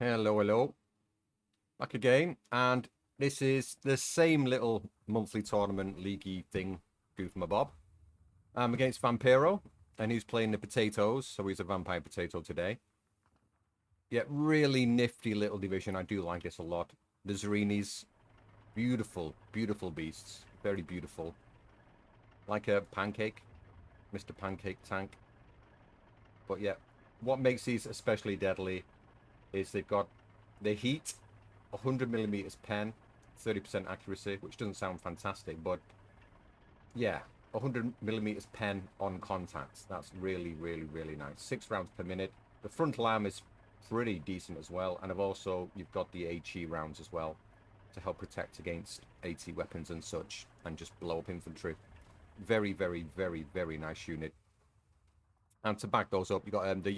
Hello, hello. Back again. And this is the same little monthly tournament leaguey thing, goof my bob. I'm against Vampiro, and he's playing the potatoes, so he's a vampire potato today. Yeah, really nifty little division. I do like this a lot. The Zerinis, beautiful, beautiful beasts. Very beautiful. Like a pancake, Mr. Pancake Tank. But yeah, what makes these especially deadly is they've got the heat, 100 millimeters pen, 30% accuracy, which doesn't sound fantastic, but yeah, 100 millimeters pen on contact. That's really, really, really nice. 6 rounds per minute. The frontal arm is pretty decent as well, and you've got the HE rounds as well to help protect against AT weapons and such, and just blow up infantry. Very, very, very, very nice unit. And to back those up, you got the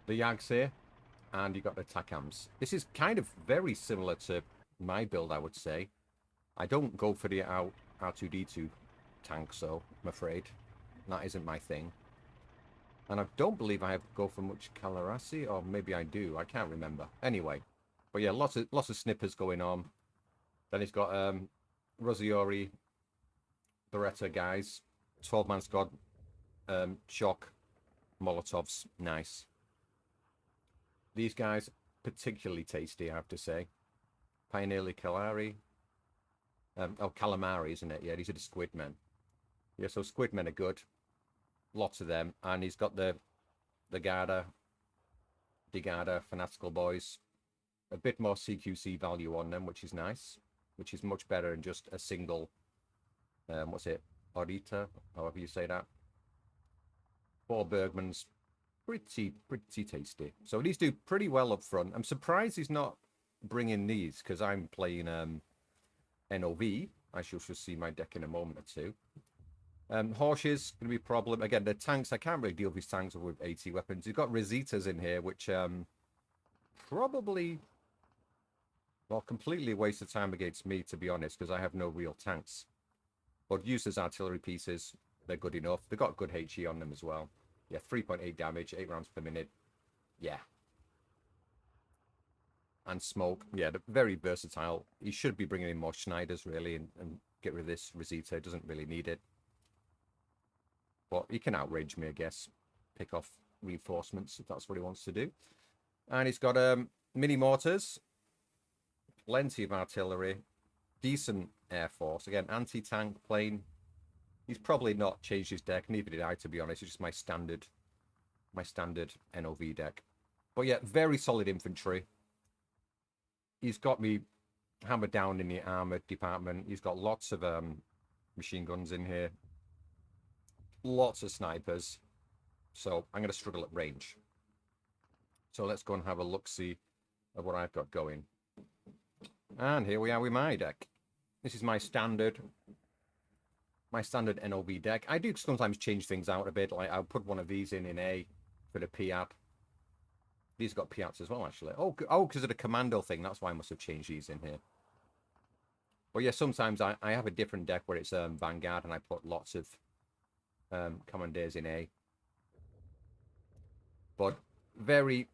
Yags here, and you got the Takams. This is kind of very similar to my build, I would say. I don't go for the R2D2 tank, so I'm afraid that isn't my thing. And I don't believe I go for much Calarasi, or maybe I do. I can't remember. Anyway, but yeah, lots of snippers going on. Then he's got Rosiori, Beretta guys, 12-man squad, shock, Molotovs, nice. These guys, particularly tasty, I have to say. Pioneerly Calari. Calamari, isn't it? Yeah, these are the Squidmen. Yeah, so Squidmen are good. Lots of them. And he's got the Garda, Digada, Fanatical Boys. A bit more CQC value on them, which is nice. Which is much better than just a single, what's it? Orita, however you say that. 4 Bergmans. Pretty tasty. So these do pretty well up front. I'm surprised he's not bringing these, because I'm playing NOV. I shall see my deck in a moment or two. Horses going to be a problem. Again, the tanks, I can't really deal with these tanks with AT weapons. You've got Rositas in here, which probably, well, completely waste of time against me, to be honest, because I have no real tanks. But used as artillery pieces, they're good enough. They've got good HE on them as well. Yeah, 3.8 damage, 8 rounds per minute. Yeah. And smoke. Yeah, they're very versatile. He should be bringing in more Schneiders, really, and get rid of this Rosita. Doesn't really need it. But he can outrange me, I guess. Pick off reinforcements if that's what he wants to do. And he's got mini mortars. Plenty of artillery. Decent air force. Again, anti-tank plane. He's probably not changed his deck. Neither did I, to be honest. It's just my standard NOV deck. But yeah, very solid infantry. He's got me hammered down in the armored department. He's got lots of machine guns in here. Lots of snipers. So I'm going to struggle at range. So let's go and have a look-see of what I've got going. And here we are with my deck. This is my standard NOV deck. I do sometimes change things out a bit. Like I'll put one of these in A for the Piat. These got Piats as well, actually. Oh, because of the commando thing. That's why I must have changed these in here. But yeah, sometimes I have a different deck where it's Vanguard, and I put lots of Commandeers in A. But very,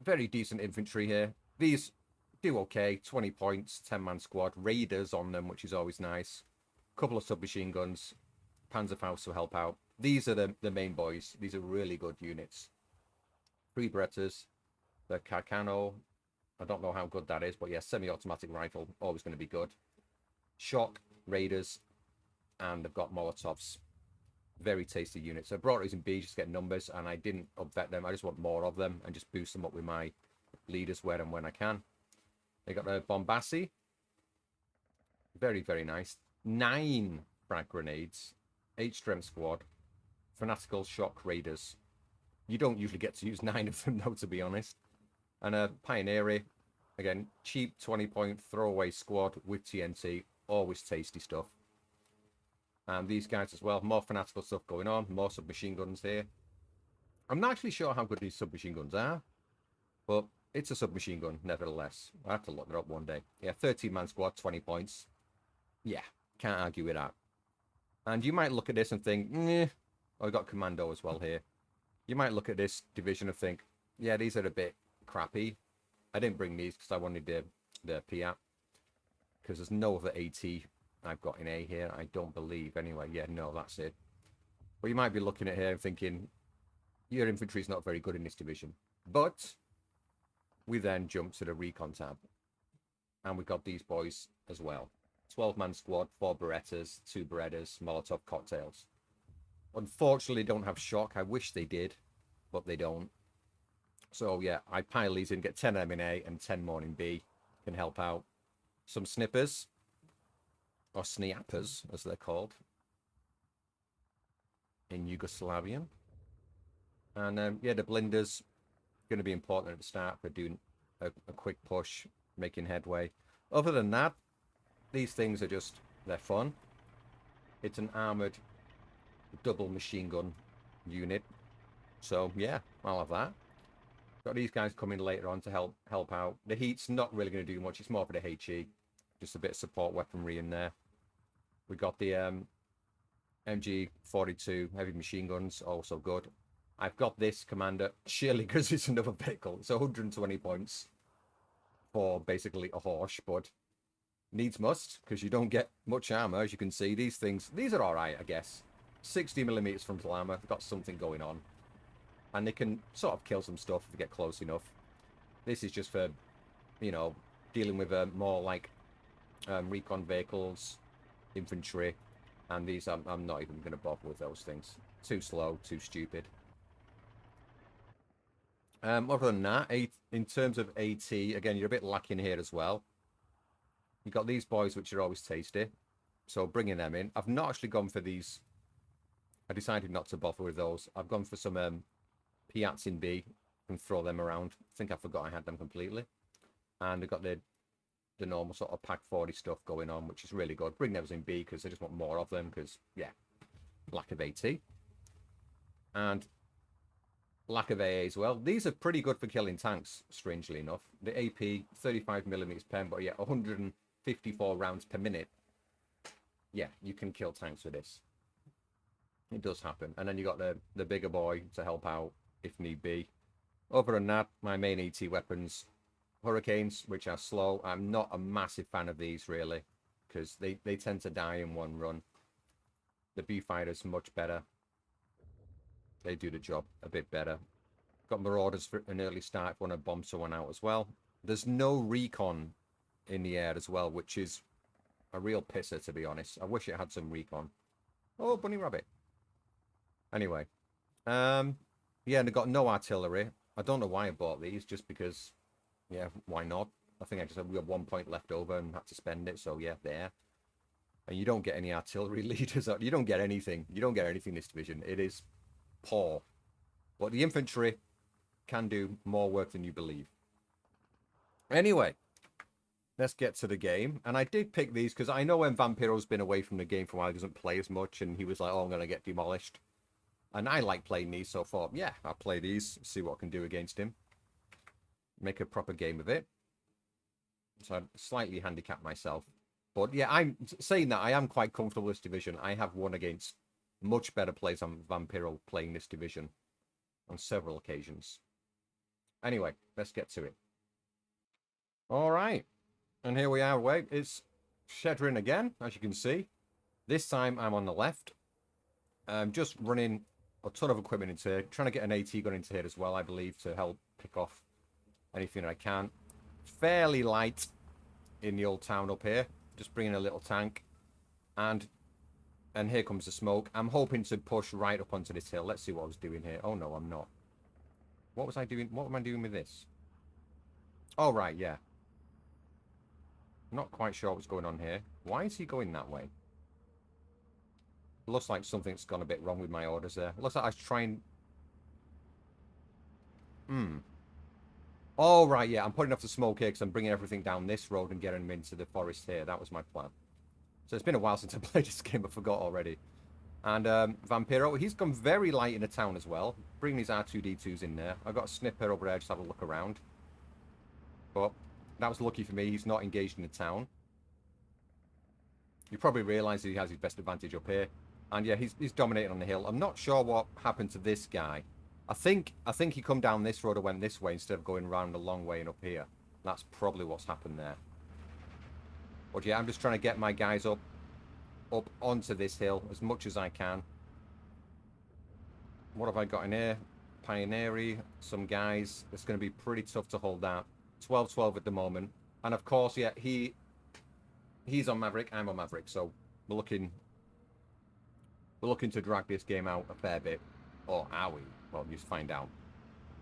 very decent infantry here. These do okay. 20 points, 10-man squad. Raiders on them, which is always nice. Couple of submachine guns. Panzerfaust to help out. These are the main boys. These are really good units. 3 Berettas. The Carcano. I don't know how good that is, but yeah, semi-automatic rifle. Always going to be good. Shock, Raiders, and they've got Molotovs. Very tasty units. So I brought these in B just to get numbers, and I didn't upvet them. I just want more of them and just boost them up with my leaders where and when I can. They got a Bombassi. Very, very nice. 9 frag grenades. 8 strength squad. Fanatical shock raiders. You don't usually get to use 9 of them, though, to be honest. And a Pioneer. Again, cheap 20-point throwaway squad with TNT. Always tasty stuff. And these guys as well. More fanatical stuff going on. More submachine guns here. I'm not actually sure how good these submachine guns are. But it's a submachine gun, nevertheless. I have to look it up one day. Yeah, 13-man squad, 20 points. Yeah, can't argue with that. And you might look at this and think, oh, I got commando as well here. You might look at this division and think, Yeah, these are a bit crappy. I didn't bring these because I wanted the Piat. Because there's no other AT I've got in A here. I don't believe. Anyway, yeah, no, that's it. But you might be looking at here and thinking, your infantry's not very good in this division. But we then jump to the recon tab. And we got these boys as well. 12-man squad, 4 Berettas, 2 Berettas, Molotov cocktails. Unfortunately, don't have shock. I wish they did, but they don't. So, yeah, I pile these in, get 10 M in A and 10 more in B. Can help out. Some snippers, or sniappers, as they're called, in Yugoslavian. And, yeah, the blinders going to be important at the start for doing a quick push, making headway. Other than that, these things are just, they're fun. It's an armored double machine gun unit. So, yeah, I'll have that. Got these guys coming later on to help out. The heat's not really going to do much. It's more for the HE. Just a bit of support weaponry in there. We got the MG42 heavy machine guns, also good. I've got this commander, surely because it's another vehicle. It's 120 points for basically a horse, but needs must, because you don't get much armor, as you can see. These are alright, I guess. 60mm frontal armor, they've got something going on. And they can sort of kill some stuff if they get close enough. This is just for, you know, dealing with more like recon vehicles, infantry, and these I'm not even going to bother with those things. Too slow, too stupid. Other than that, in terms of AT, again, you're a bit lacking here as well. You've got these boys, which are always tasty, so bringing them in. I've not actually gone for these. I decided not to bother with those. I've gone for some Piats in B and throw them around. I think I forgot I had them completely. And I've got the normal sort of Pack 40 stuff going on, which is really good. Bring them in B because I just want more of them because, yeah, lack of AT. And lack of AA as well. These are pretty good for killing tanks, strangely enough. The AP, 35mm pen, but yeah, 154 rounds per minute. Yeah, you can kill tanks with this. It does happen. And then you got the bigger boy to help out if need be. Other than that, my main AT weapons, Hurricanes, which are slow. I'm not a massive fan of these, really, because they tend to die in one run. The B-Fighters, much better. They do the job a bit better. Got Marauders for an early start if you want to bomb someone out as well. There's no recon in the air as well, which is a real pisser, to be honest. I wish it had some recon. Oh, bunny rabbit. Anyway. Yeah, and they got no artillery. I don't know why I bought these, just because, yeah, why not? I think we had 1 point left over and had to spend it, so yeah, there. And you don't get any artillery leaders. You don't get anything. You don't get anything in this division. It is poor. But the infantry can do more work than you believe. Anyway, let's get to the game. And I did pick these because I know when Vampiro's been away from the game for a while, he doesn't play as much, and he was like, oh, I'm going to get demolished. And I like playing these, so I thought, yeah, I'll play these, see what I can do against him. Make a proper game of it. So I slightly handicapped myself. But yeah, I'm saying that I am quite comfortable with this division. I have won against much better players on Vampiro playing this division on several occasions. Anyway, let's get to it. All right. And here we are away. It's Shedrin again, as you can see. This time I'm on the left. Just running a ton of equipment into here. Trying to get an AT gun into here as well, I believe, to help pick off anything I can. Fairly light in the old town up here. Just bringing a little tank. And here comes the smoke. I'm hoping to push right up onto this hill. Let's see what I was doing here. Oh, no, I'm not. What was I doing? What am I doing with this? Oh, right, yeah. Not quite sure what's going on here. Why is he going that way? Looks like something's gone a bit wrong with my orders there. Looks like I was trying... Oh, right, yeah. I'm putting off the smoke here because I'm bringing everything down this road and getting them into the forest here. That was my plan. So it's been a while since I played this game. I forgot already. And Vampiro, he's gone very light in the town as well. Bring these R2-D2s in there. I've got a snipper over there, just have a look around. But that was lucky for me. He's not engaged in the town. You probably realise he has his best advantage up here. And yeah, he's dominating on the hill. I'm not sure what happened to this guy. I think he come down this road and went this way instead of going round the long way and up here. That's probably what's happened there. But yeah, I'm just trying to get my guys up onto this hill as much as I can. What have I got in here? Pioneery, some guys. It's going to be pretty tough to hold that. 12-12 at the moment. And of course, yeah, he's on Maverick, I'm on Maverick, so we're looking to drag this game out a fair bit. Or are we? Well, you just find out.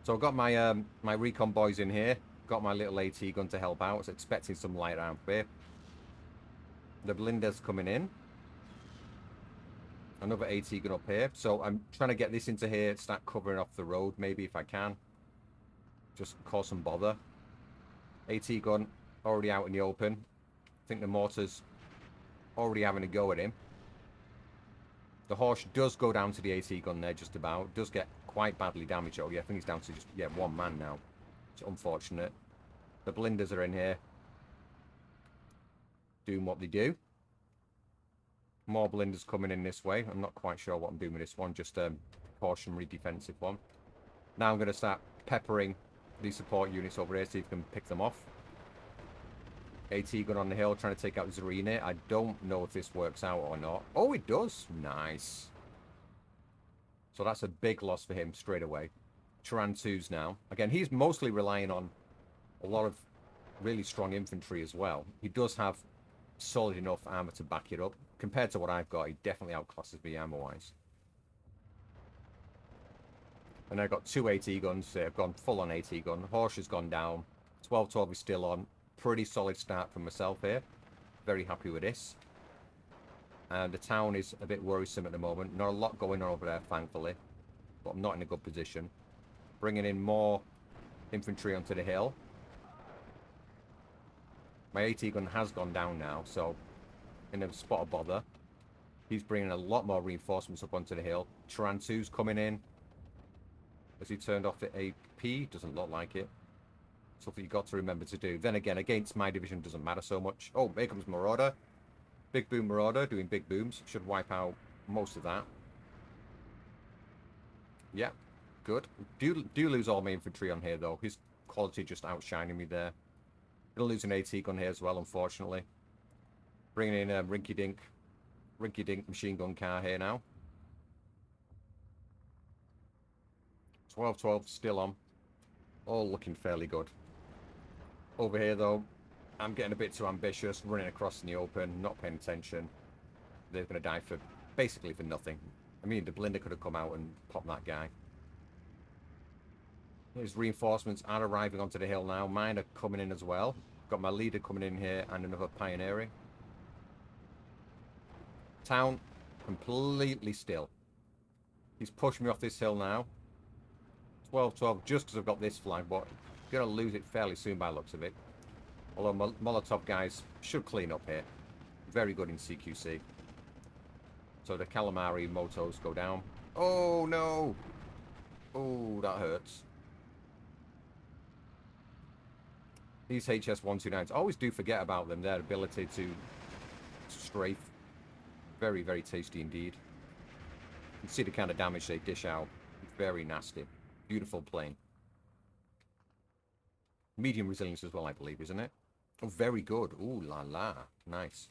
So I've got my my recon boys in here. Got my little AT gun to help out. I was expecting some light round here. The Blinder's coming in. Another AT gun up here. So I'm trying to get this into here, start covering off the road, maybe if I can. Just cause some bother. AT gun already out in the open. I think the mortar's already having a go at him. The horse does go down to the AT gun there just about. Does get quite badly damaged. Oh yeah, I think he's down to just, yeah, one man now. It's unfortunate. The Blinders are in here. Doing what they do. More Blinders coming in this way. I'm not quite sure what I'm doing with this one. Just a precautionary defensive one. Now I'm going to start peppering these support units over here, see if we can pick them off. AT gun on the hill, trying to take out Zarina. I don't know if this works out or not. Oh, it does. Nice. So that's a big loss for him straight away. Tarantus now. Again, he's mostly relying on a lot of really strong infantry as well. He does have solid enough armor to back it up. Compared to what I've got, he definitely outclasses me armor-wise. And I've got two AT guns. I've gone full on AT gun. Horse has gone down. 12-12 is still on. Pretty solid start for myself here. Very happy with this. And the town is a bit worrisome at the moment. Not a lot going on over there, thankfully. But I'm not in a good position. Bringing in more infantry onto the hill. My AT gun has gone down now, so in a spot of bother. He's bringing a lot more reinforcements up onto the hill. Tarantu's coming in. Has he turned off the AP? Doesn't look like it. Something you got to remember to do. Then again, against my division doesn't matter so much. Oh, here comes Marauder. Big Boom Marauder doing big booms. Should wipe out most of that. Yeah, good. Do lose all my infantry on here, though. His quality just outshining me there. Gonna lose an AT gun here as well, unfortunately. Bringing in a rinky-dink machine gun car here now. 12-12 still on. All looking fairly good. Over here, though, I'm getting a bit too ambitious, running across in the open, not paying attention. They're going to die for basically for nothing. I mean, the Blinder could have come out and popped that guy. His reinforcements are arriving onto the hill now. Mine are coming in as well. Got my leader coming in here and another pioneering. Town completely still. He's pushed me off this hill now. 12-12 just because I've got this flag, but going to lose it fairly soon by the looks of it. Although Molotov guys should clean up here. Very good in CQC. So the Calamari motos go down. Oh, no. Oh, that hurts. These HS-129s, I always do forget about them, their ability to strafe. Very, very tasty indeed. You can see the kind of damage they dish out. Very nasty. Beautiful plane. Medium resilience as well, I believe, isn't it? Oh, very good. Ooh, la la. Nice.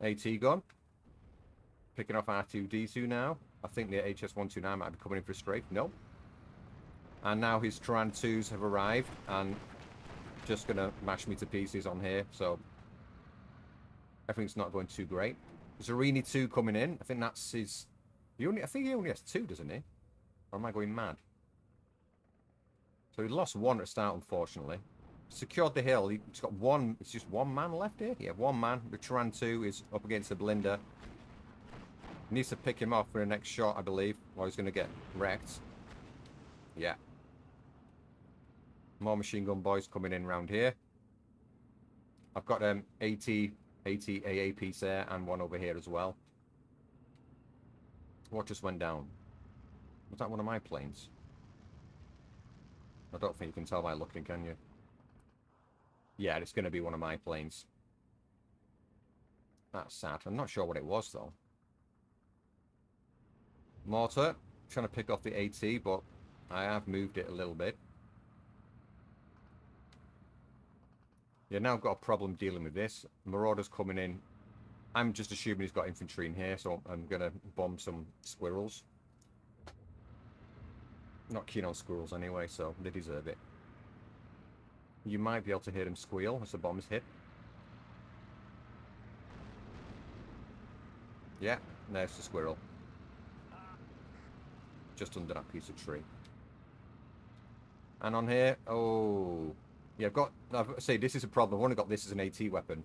AT gun. Picking off R2-D2 now. I think the HS-129 might be coming in for a strafe. No. And now his Tarantus have arrived and just going to mash me to pieces on here. So everything's not going too great. Zarini 2 coming in. I think that's his... I think he only has 2, doesn't he? Or am I going mad? So he lost 1 at the start, unfortunately. Secured the hill. He's got 1... It's just 1 man left here? Yeah, 1 man. The Tarantu is up against the Blinder. Needs to pick him off for the next shot, I believe. Or he's going to get wrecked. Yeah. More machine gun boys coming in around here. I've got 80 AA piece there and 1 over here as well. What just went down? Was that one of my planes? I don't think you can tell by looking, can you? Yeah, it's going to be one of my planes. That's sad. I'm not sure what it was, though. Mortar. Trying to pick off the AT, but I have moved it a little bit. Yeah, now I've got a problem dealing with this. Marauder's coming in. I'm just assuming he's got infantry in here, so I'm going to bomb some squirrels. Not keen on squirrels anyway, so they deserve it. You might be able to hear them squeal as the bombs hit. Yeah, there's the squirrel. Just under that piece of tree. And on here, oh... Yeah, I've say this is a problem. I've only got this as an AT weapon.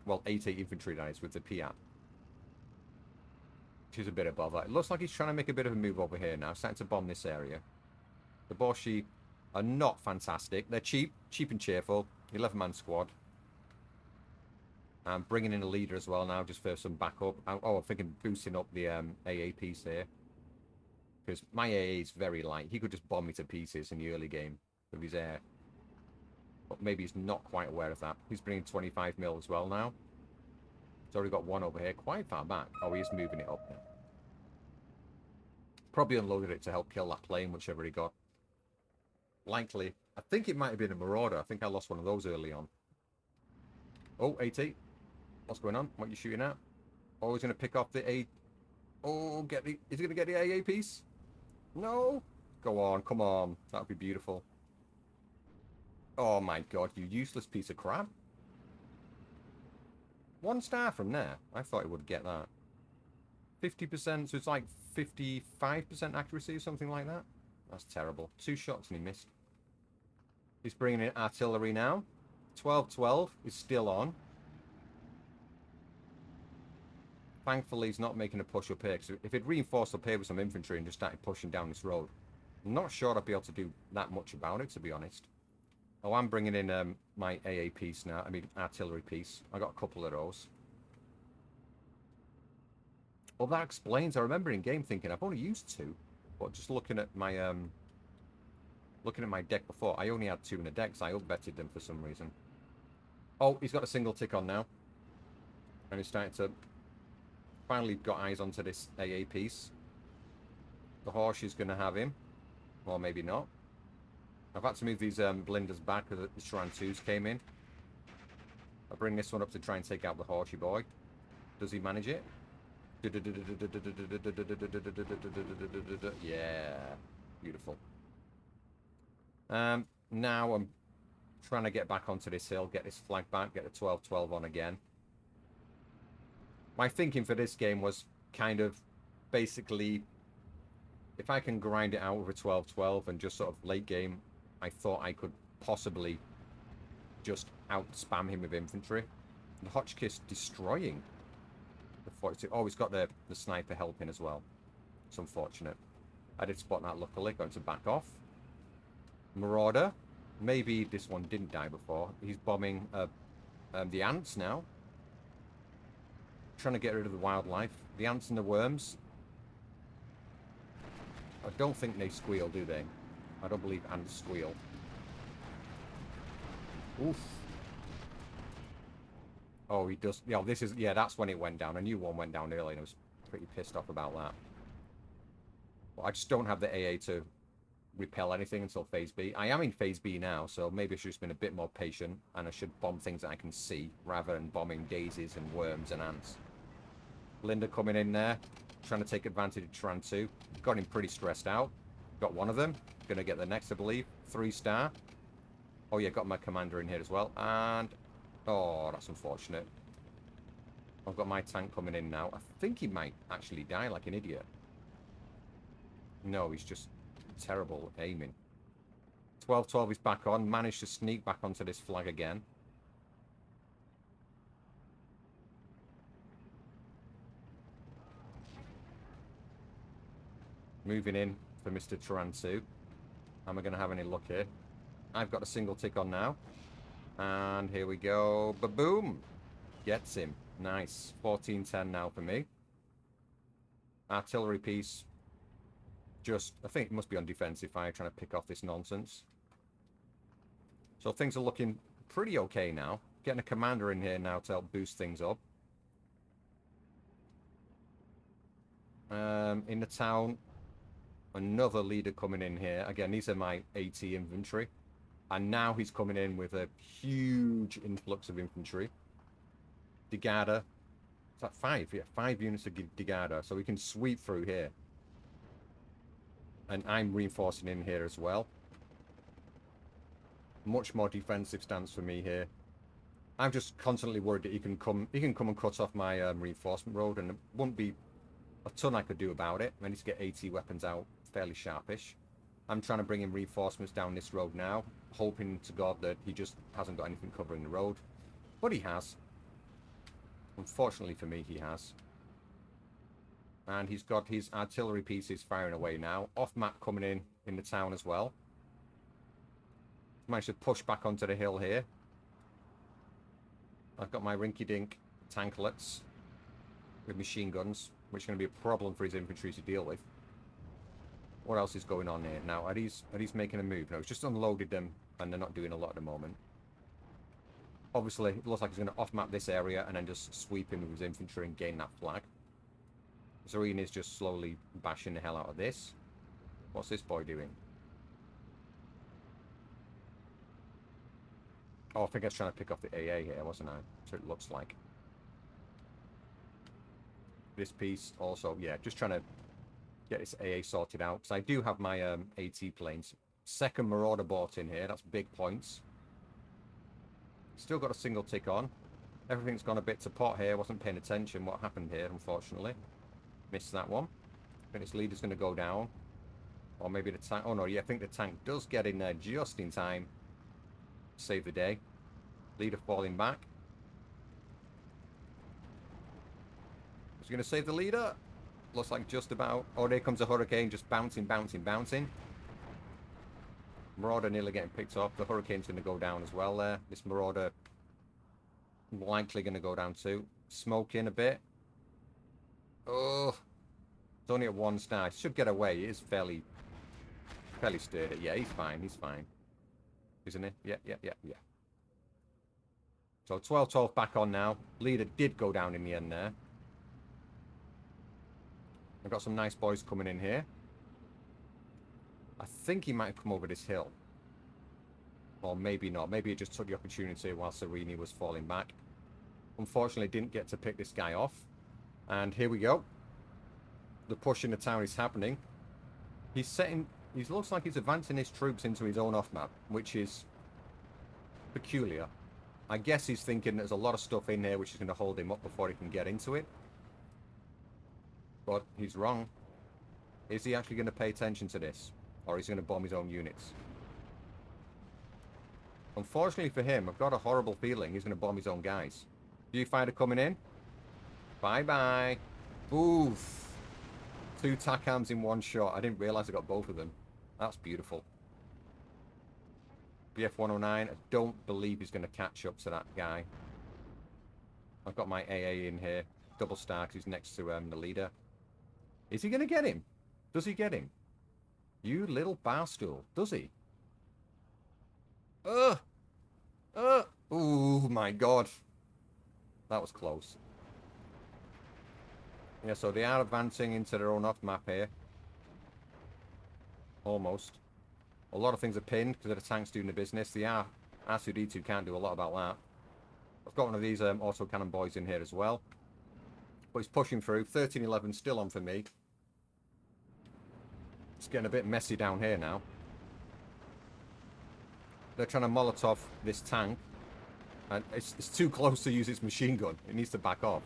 Well, AT infantry knives with the Piat. Which is a bit of bother. It looks like he's trying to make a bit of a move over here now. Starting to bomb this area. The Borshi are not fantastic. They're cheap and cheerful. 11-man squad. I'm bringing in a leader as well now, just for some backup. Oh, I'm thinking boosting up the AA piece here. Because my AA is very light. He could just bomb me to pieces in the early game with his air. But maybe he's not quite aware of that. He's bringing 25 mil as well now. He's already got one over here, quite far back. Oh, he is moving it up now. Probably unloaded it to help kill that plane, whichever he got. Likely. I think it might have been a Marauder. I think I lost one of those early on. Oh, AT. What's going on? What are you shooting at? Oh, he's going to pick off the A... Oh, is he going to get the AA piece? No. Go on, come on. That would be beautiful. Oh my god, you useless piece of crap. 1 star from there. I thought he would get that. 50%, so it's like 55% accuracy or something like that. That's terrible. 2 shots and he missed. He's bringing in artillery now. 12-12 is still on. Thankfully, he's not making a push up here. Because if he'd reinforced up here with some infantry and just started pushing down this road, I'm not sure I'd be able to do that much about it, to be honest. Oh, I'm bringing in my AA piece now. I mean, artillery piece. I got a couple of those. Well, that explains. I remember in game thinking I've only used 2, but just looking at my deck before, I only had 2 in the deck, so I upbetted them for some reason. Oh, he's got a single tick on now, and he's starting to finally got eyes onto this AA piece. The horse is going to have him, or maybe not. I've had to move these blinders back because the Shrine 2s came in. I'll bring this one up to try and take out the Horsey boy. Does he manage it? Yeah. Beautiful. Now I'm trying to get back onto this hill, get this flag back, get the 12-12 on again. My thinking for this game was kind of basically, if I can grind it out with a 12-12 and just sort of late game, I thought I could possibly just out-spam him with infantry. And Hotchkiss destroying the 42. Oh, he's got the sniper helping as well. It's unfortunate. I did spot that luckily, going to back off. Marauder. Maybe this one didn't die before. He's bombing the ants now. Trying to get rid of the wildlife. The ants and the worms. I don't think they squeal, do they? I don't believe ants squeal. Oof. Oh, he does. Yeah, this is... Yeah, that's when it went down. I knew one went down early and I was pretty pissed off about that. But I just don't have the AA to repel anything until Phase B. I am in Phase B now, so maybe I should have just been a bit more patient and I should bomb things that I can see rather than bombing daisies and worms and ants. Linda coming in there, trying to take advantage of Tran 2. Got him pretty stressed out. Got one of them. Gonna get the next, I believe. 3-star. Oh yeah, got my commander in here as well. And... Oh, that's unfortunate. I've got my tank coming in now. I think he might actually die like an idiot. No, he's just terrible aiming. 12-12 is back on. Managed to sneak back onto this flag again. Moving in for Mr. Tarantu. Am I going to have any luck here? I've got a single tick on now. And here we go. Ba-boom! Gets him. Nice. 14-10 now for me. Artillery piece. Just, I think it must be on defensive fire, trying to pick off this nonsense. So things are looking pretty okay now. Getting a commander in here now to help boost things up. In the town, Another leader coming in here. Again, these are my AT infantry. And now he's coming in with a huge influx of infantry. Digada. Is that 5? Yeah, 5 units of Digada. So we can sweep through here. And I'm reinforcing in here as well. Much more defensive stance for me here. I'm just constantly worried that he can come and cut off my reinforcement road, and there won't be a ton I could do about it. I need to get AT weapons out fairly sharpish. I'm trying to bring in reinforcements down this road now, hoping to God that he just hasn't got anything covering the road. But he has. Unfortunately for me, he has. And he's got his artillery pieces firing away now. Off-map coming in the town as well. Managed to push back onto the hill here. I've got my rinky-dink tanklets with machine guns, which is going to be a problem for his infantry to deal with. What else is going on here? Now, are these making a move? No, it's just unloaded them, and they're not doing a lot at the moment. Obviously, it looks like he's going to off-map this area and then just sweep in with his infantry and gain that flag. Zareen is just slowly bashing the hell out of this. What's this boy doing? Oh, I think I was trying to pick off the AA here, wasn't I? So it looks like. This piece also, yeah, just trying to get this AA sorted out. Because I do have my AT planes. Second Marauder bought in here. That's big points. Still got a single tick on. Everything's gone a bit to pot here. Wasn't paying attention what happened here, unfortunately. Missed that one. I think this leader's going to go down. Or maybe the tank. Oh, no, yeah, I think the tank does get in there just in time. Save the day. Leader falling back. Is he going to save the leader? Looks like just about. Oh, there comes a hurricane just bouncing, bouncing, bouncing. Marauder nearly getting picked off. The hurricane's going to go down as well there. This Marauder likely going to go down too. Smoking a bit. Oh. It's only at 1 star. Should get away. He is fairly sturdy. Yeah, he's fine. He's fine. Isn't he? Yeah. So 12-12 back on now. Leader did go down in the end there. I've got some nice boys coming in here. I think he might have come over this hill. Or maybe not. Maybe he just took the opportunity while Serini was falling back. Unfortunately, didn't get to pick this guy off. And here we go. The push in the town is happening. He's setting... He looks like he's advancing his troops into his own off-map, which is peculiar. I guess he's thinking there's a lot of stuff in here which is going to hold him up before he can get into it. But he's wrong. Is he actually going to pay attention to this? Or is he going to bomb his own units? Unfortunately for him, I've got a horrible feeling he's going to bomb his own guys. Viewfinder coming in. Bye-bye. Oof. 2 TACAMs in 1 shot. I didn't realise I got both of them. That's beautiful. BF-109. I don't believe he's going to catch up to that guy. I've got my AA in here. Double star because he's next to the leader. Is he going to get him? Does he get him? You little barstool. Does he? Oh my god. That was close. Yeah, so they are advancing into their own off-map here. Almost. A lot of things are pinned because the tank's doing the business. The R2-D2 can't do a lot about that. I've got one of these autocannon boys in here as well. But he's pushing through. 13-11 still on for me. It's getting a bit messy down here now. They're trying to Molotov this tank. And it's too close to use its machine gun. It needs to back off.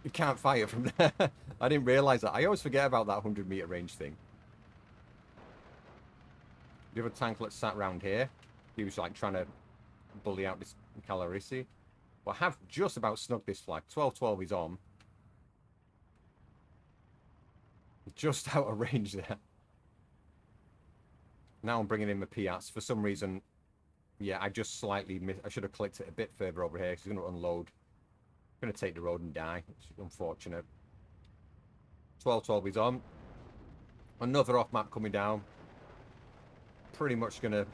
You can't fire from there. I didn't realise that. I always forget about that 100-meter range thing. The other tanklet sat around here. He was like trying to bully out this Calarisi. But I have just about snugged this flag. 12-12 is on. Just out of range there. Now I'm bringing in my Piats. For some reason, yeah, I just slightly missed. I should have clicked it a bit further over here because he's going to unload. Going to take the road and die. It's unfortunate. 12-12 is on. Another off-map coming down. Pretty much going to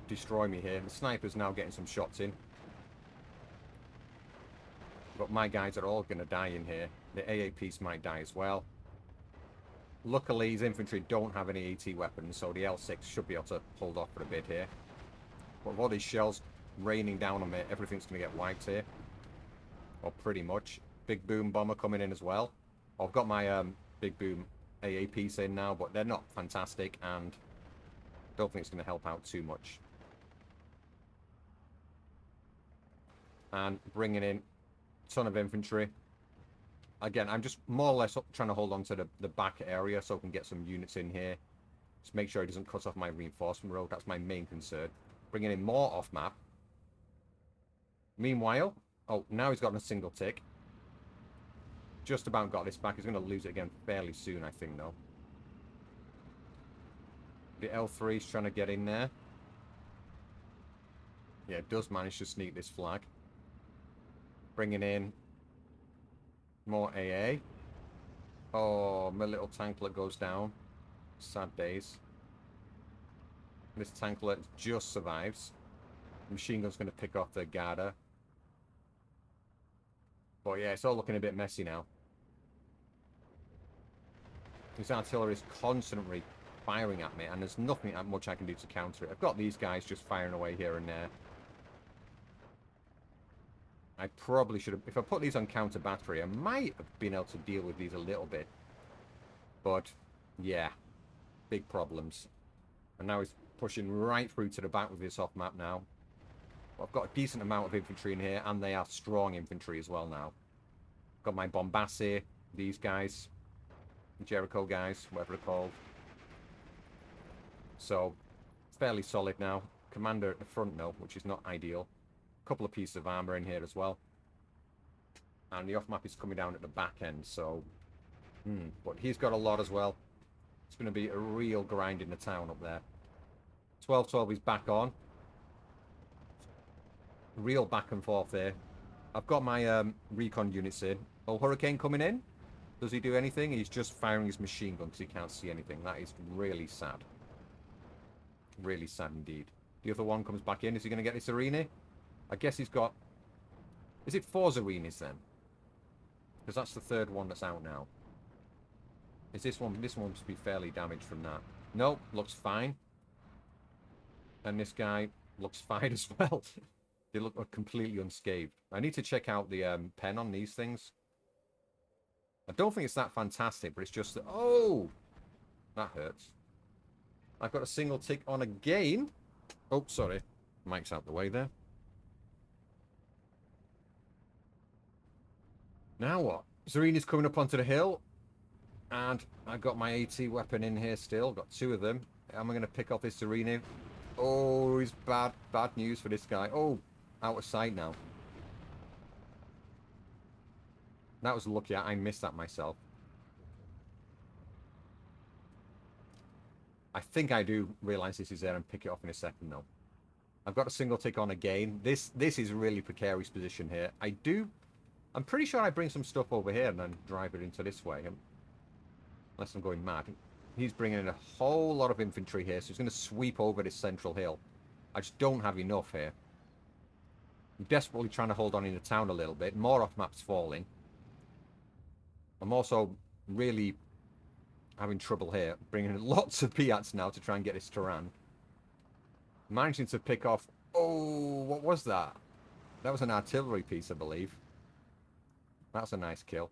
destroy me here. The sniper's now getting some shots in. But my guys are all going to die in here. The AA piece might die as well. Luckily, his infantry don't have any AT weapons, so the L6 should be able to hold off for a bit here. But with all these shells raining down on me, everything's going to get wiped here. Or pretty much. Big boom bomber coming in as well. I've got my big boom AA piece in now, but they're not fantastic, and don't think it's going to help out too much. And bringing in a ton of infantry. Again, I'm just more or less trying to hold on to the back area so I can get some units in here. Just make sure it doesn't cut off my reinforcement road. That's my main concern. Bringing in more off-map. Meanwhile, oh, now he's got a single tick. Just about got this back. He's going to lose it again fairly soon, I think, though. The L3 is trying to get in there. Yeah, it does manage to sneak this flag. Bringing in more AA. Oh, my little tanklet goes down. Sad days. This tanklet just survives. The machine gun's going to pick off the Garda. But yeah, it's all looking a bit messy now. His artillery is constantly firing at me, and there's nothing much I can do to counter it. I've got these guys just firing away here and there. I probably should have... If I put these on counter battery, I might have been able to deal with these a little bit. But, yeah. Big problems. And now he's pushing right through to the back with this off-map now. But I've got a decent amount of infantry in here, and they are strong infantry as well now. Got my Bombassi, these guys. Jericho guys, whatever they're called. So, fairly solid now. Commander at the front, though, which is not ideal. Couple of pieces of armor in here as well, and the off map is coming down at the back end, so but he's got a lot as well. It's going to be a real grind in the town up there. 12-12 is back on, real back and forth there. I've got my recon units in. Oh, Hurricane coming in. Does he do anything? He's just firing his machine gun because he can't see anything. That is really sad, really sad indeed. The other one comes back in. Is he going to get this arena? I guess he's got... Is it 4 Zarenis then? Because that's the third one that's out now. Is this one... This one must be fairly damaged from that. Nope, looks fine. And this guy looks fine as well. They look completely unscathed. I need to check out the pen on these things. I don't think it's that fantastic, but it's just... Oh! That hurts. I've got a single tick on again. Oh, sorry. Mike's out the way there. Now what? Zarini's coming up onto the hill. And I've got my AT weapon in here still. Got 2 of them. Am I going to pick off this Zarini? Oh, it's bad news for this guy. Oh, out of sight now. That was lucky. I missed that myself. I think I do realise this is there and pick it off in a second, though. I've got a single tick on again. This is a really precarious position here. I'm pretty sure I bring some stuff over here and then drive it into this way. Unless I'm going mad. He's bringing in a whole lot of infantry here, so he's going to sweep over this central hill. I just don't have enough here. I'm desperately trying to hold on in the town a little bit. More off-maps falling. I'm also really having trouble here. Bringing in lots of Piats now to try and get this Turan. Managing to pick off... Oh, what was that? That was an artillery piece, I believe. That's a nice kill.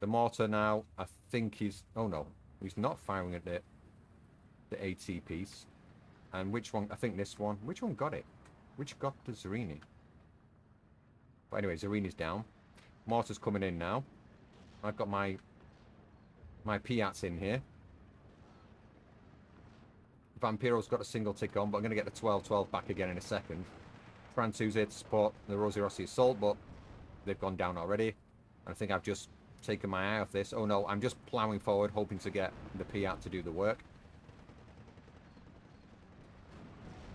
The mortar now, I think he's... Oh, no. He's not firing at the AT piece. And which one? I think this one. Which one got it? Which got the Zarini? But anyway, Zarini's down. Mortar's coming in now. I've got my Piats in here. Vampiro's got a single tick on, but I'm going to get the 12-12 back again in a second. Frantu's here to support the Rosie Rossi assault, but they've gone down already. I think I've just taken my eye off this. Oh no, I'm just ploughing forward, hoping to get the Piat to do the work.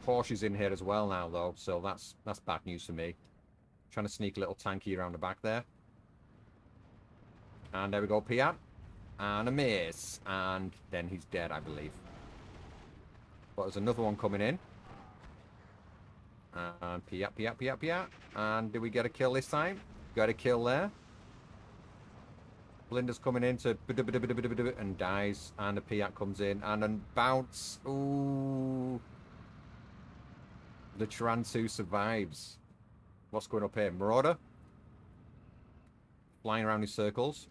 Porsche's in here as well now, though, so that's bad news for me. Trying to sneak a little tanky around the back there. And there we go, Piat. And a miss. And then he's dead, I believe. But there's another one coming in. And Piat. And did we get a kill this time? Got a kill there. Blinder's coming in to and dies. And the Piat comes in and then bounce. Ooh. The Tarantu survives. What's going up here? Marauder. Flying around in circles.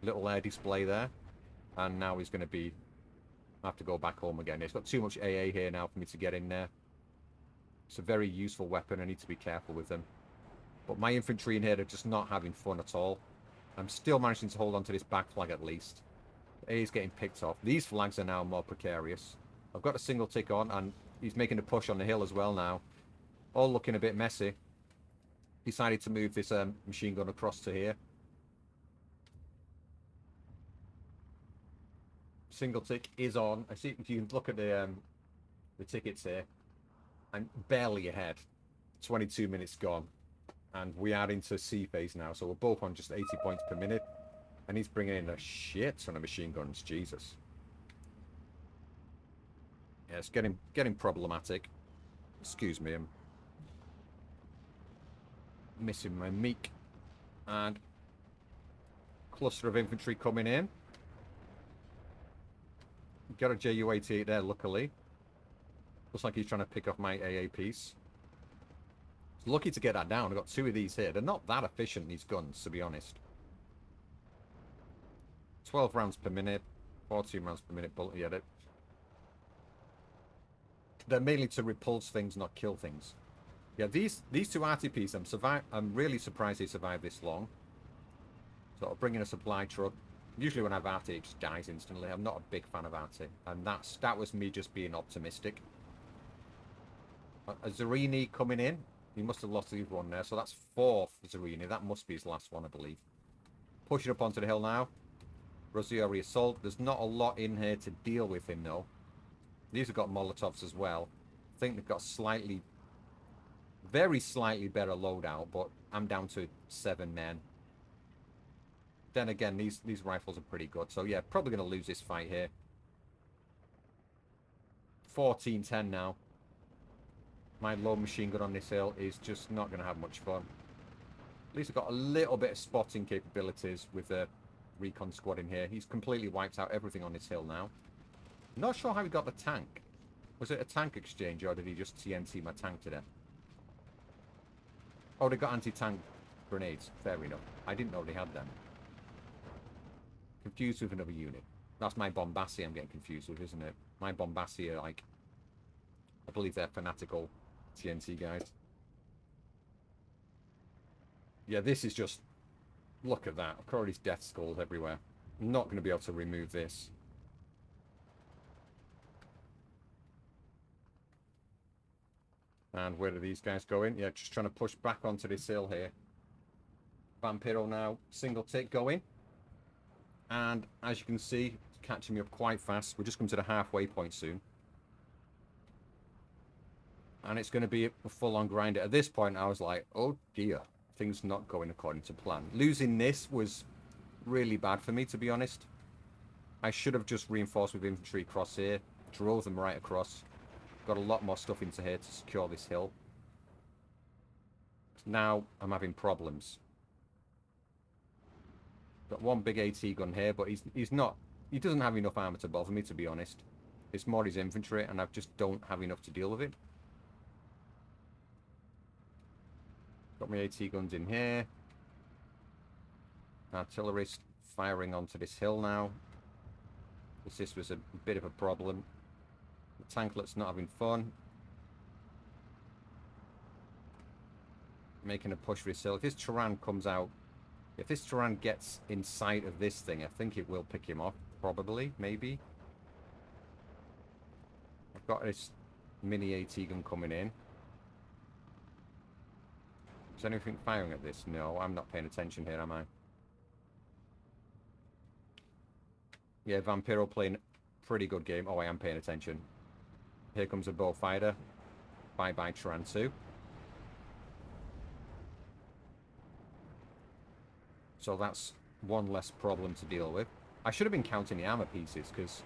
Little air display there. And now he's going to be... have to go back home again. It's got too much AA here now for me to get in there. It's a very useful weapon. I need to be careful with them. But my infantry in here, they're just not having fun at all. I'm still managing to hold on to this back flag at least. A is getting picked off. These flags are now more precarious. I've got a single tick on, and he's making a push on the hill as well now. All looking a bit messy. Decided to move this machine gun across to here. Single tick is on. I see if you can look at the tickets here. I'm barely ahead. 22 minutes gone. And we are into C phase now, so we're both on just 80 points per minute. And he's bringing in a shit ton of machine guns. Jesus. Yeah, it's getting problematic. Excuse me, I'm missing my meek. And cluster of infantry coming in. Got a Ju-88 there, luckily. Looks like he's trying to pick off my AA piece. Lucky to get that down. I've got two of these here. They're not that efficient, these guns, to be honest. 12 rounds per minute. 14 rounds per minute bullet. Yeah, they're mainly to repulse things, not kill things. Yeah, these two RTPs, I'm really surprised they survived this long. Sort of bringing a supply truck. Usually when I have RT, it just dies instantly. I'm not a big fan of RT. And that was me just being optimistic. A Zerini coming in. He must have lost the other one there. So that's 4th Zerini. That must be his last one, I believe. Pushing up onto the hill now. Rosieri assault. There's not a lot in here to deal with him, though. These have got Molotovs as well. I think they've got slightly... very slightly better loadout, but I'm down to 7 men. Then again, these rifles are pretty good. So, yeah, probably going to lose this fight here. 14-10 now. My low machine gun on this hill is just not going to have much fun. At least I've got a little bit of spotting capabilities with the recon squad in here. He's completely wiped out everything on this hill now. Not sure how he got the tank. Was it a tank exchange or did he just TNT my tank to death? Oh, they got anti-tank grenades. Fair enough. I didn't know they had them. Confused with another unit. That's my Bombassi I'm getting confused with, isn't it? My Bombassi are like... I believe they're fanatical TNT guys. Yeah, this is just... Look at that. I've got all these death skulls everywhere. I'm not going to be able to remove this. And where are these guys going? Yeah, just trying to push back onto this hill here. Vampiro now, single tick going. And as you can see, it's catching me up quite fast. We're just coming to the halfway point soon. And it's going to be a full-on grinder. At this point, I was like, oh dear. Things not going according to plan. Losing this was really bad for me, to be honest. I should have just reinforced with infantry across here. Drove them right across. Got a lot more stuff into here to secure this hill. Now I'm having problems. Got one big AT gun here, but he's not... He doesn't have enough armor to bother me, to be honest. It's more his infantry, and I just don't have enough to deal with it. Got my AT guns in here. Artillerist firing onto this hill now. This was a bit of a problem. The tanklet's not having fun. Making a push for this hill. If this Turan comes out... If this Turan gets in sight of this thing, I think it will pick him off. Probably. Maybe. I've got this mini AT gun coming in. Is anything firing at this? No, I'm not paying attention here, am I? Yeah, Vampiro playing pretty good game. Oh, I am paying attention. Here comes a bow fighter. Bye-bye, Turan 2. So that's one less problem to deal with. I should have been counting the armor pieces, because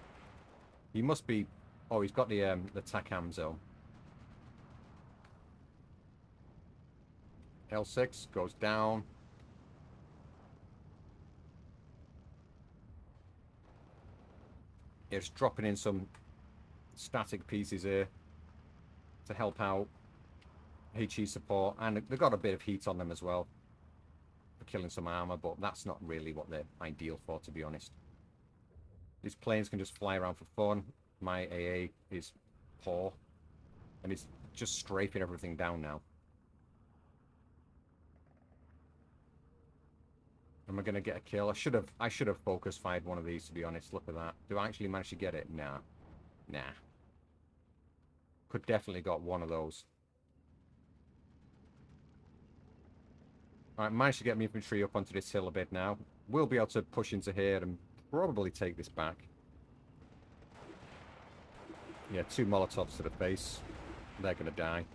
he must be... Oh, he's got the TACAM zone. L6 goes down. It's dropping in some static pieces here to help out HE support, and they've got a bit of heat on them as well for killing some armor, but that's not really what they're ideal for, to be honest. These planes can just fly around for fun. My AA is poor, and it's just strafing everything down now. Am I going to get a kill? I should have focus fired one of these, to be honest. Look at that. Do I actually manage to get it? Nah. Could definitely got one of those. Alright, managed to get my infantry up onto this hill a bit now. We'll be able to push into here and probably take this back. Yeah, 2 Molotovs to the face. They're going to die.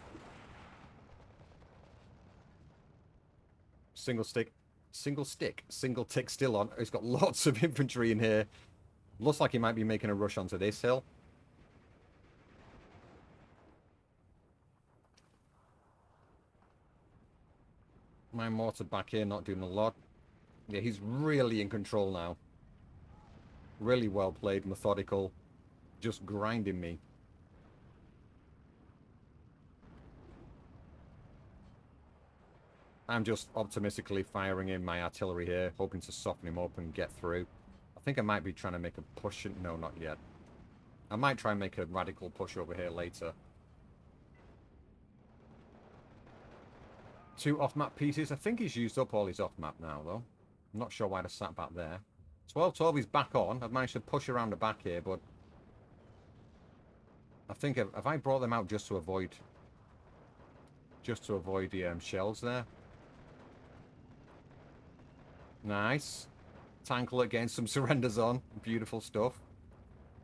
Single tick still on. He's got lots of infantry in here. Looks like he might be making a rush onto this hill. My mortar back here, not doing a lot. Yeah, he's really in control now. Really well played, methodical. Just grinding me. I'm just optimistically firing in my artillery here, hoping to soften him up and get through. I think I might be trying to make a push. No, not yet. I might try and make a radical push over here later. 2 off-map pieces. I think he's used up all his off-map now, though. I'm not sure why they're sat back there. 12-12 is back on. I've managed to push around the back here, but I think, have I brought them out just to avoid the shells there? Nice. Tanklet getting some surrenders on. Beautiful stuff.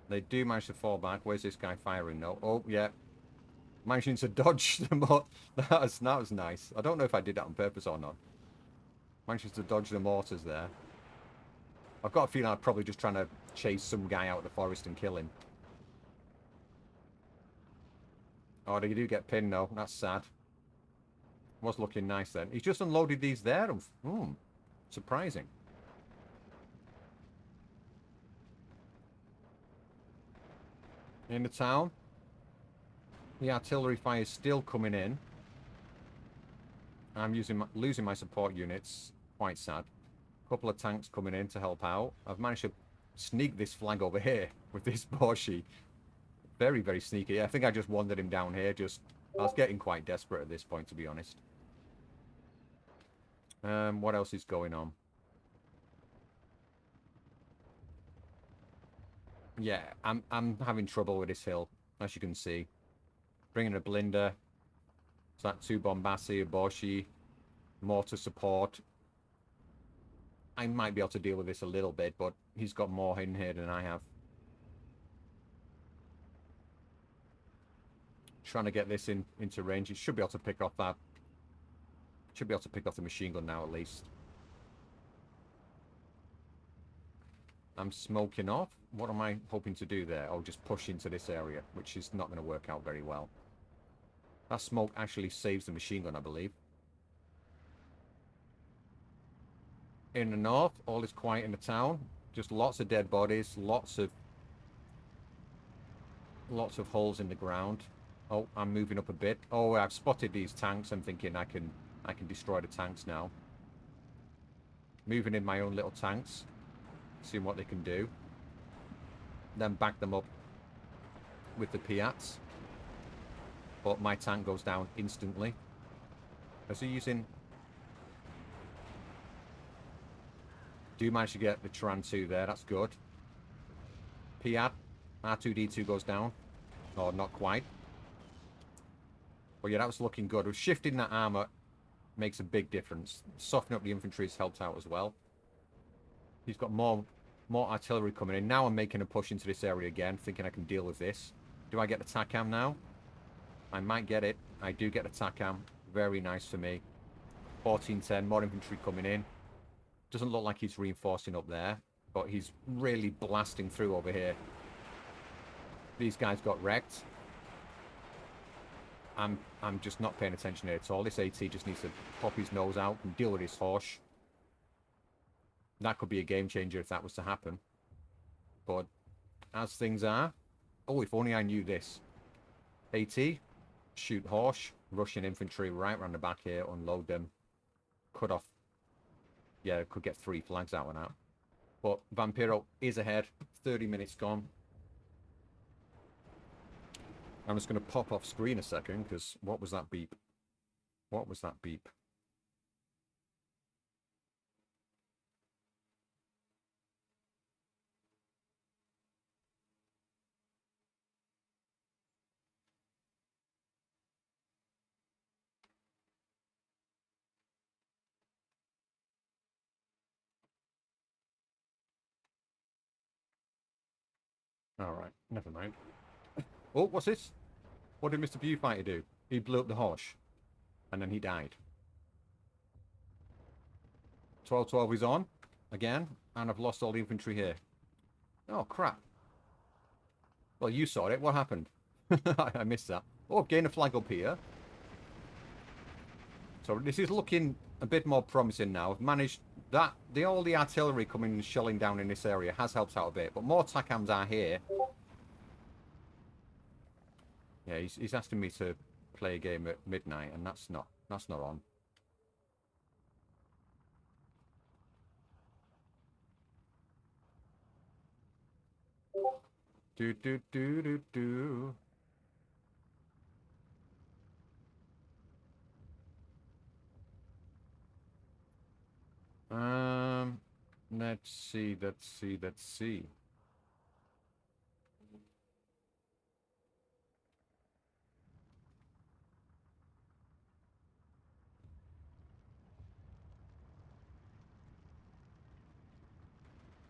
They do manage to fall back. Where's this guy firing? No. Oh, yeah. Managing to dodge them all. That was nice. I don't know if I did that on purpose or not. Managing to dodge the mortars there. I've got a feeling I'm probably just trying to chase some guy out of the forest and kill him. Oh, they do get pinned, though. That's sad. Was looking nice then. He's just unloaded these there. Surprising. In the town. The artillery fire is still coming in. I'm losing my support units. Quite sad. A couple of tanks coming in to help out. I've managed to sneak this flag over here with this Porsche. Very, very sneaky. I think I just wandered him down here. I was getting quite desperate at this point, to be honest. What else is going on? Yeah, I'm having trouble with this hill, as you can see. Bringing a blinder. So that 2 Bombassi, a Borschi, mortar support. I might be able to deal with this a little bit, but he's got more in here than I have. Trying to get this into range. He should be able to pick off that. Should be able to pick off the machine gun now, at least. I'm smoking off. What am I hoping to do there? I'll just push into this area, which is not going to work out very well. That smoke actually saves the machine gun, I believe. In the north, all is quiet in the town. Just lots of dead bodies, lots of holes in the ground. Oh, I'm moving up a bit. Oh, I've spotted these tanks. I'm thinking I can destroy the tanks now. Moving in my own little tanks. Seeing what they can do. Then back them up with the Piats. But my tank goes down instantly. Is he using... Do manage to get the Turan 2 there. That's good. Piat. R2-D2 goes down. Or not quite. But yeah, that was looking good. Shifting that armor makes a big difference. Softening up the infantry has helped out as well. He's got more artillery coming in. Now I'm making a push into this area again, thinking I can deal with this. Do I get the TACAM now? I might get it. I do get the TACAM. Very nice for me. 1410, more infantry coming in. Doesn't look like he's reinforcing up there, but he's really blasting through over here. These guys got wrecked. I'm just not paying attention here at all. This AT just needs to pop his nose out and deal with his horse. That could be a game changer if that was to happen. But as things are. Oh, if only I knew this. AT, shoot horse, Russian infantry right around the back here, unload them, cut off. Yeah, could get 3 flags out and out. But Vampiro is ahead, 30 minutes gone. I'm just going to pop off screen a second, because what was that beep? What was that beep? Alright, never mind. Oh, what's this? What did Mr. Viewfighter do? He blew up the horse. And then he died. 1212 is on. Again. And I've lost all the infantry here. Oh, crap. Well, you saw it. What happened? I missed that. Oh, I've gained a flag up here. So this is looking a bit more promising now. I've managed that. All the artillery coming and shelling down in this area has helped out a bit. But more TACAMs are here. Yeah, he's asking me to play a game at midnight, and that's not on. Do do do do do. Let's see.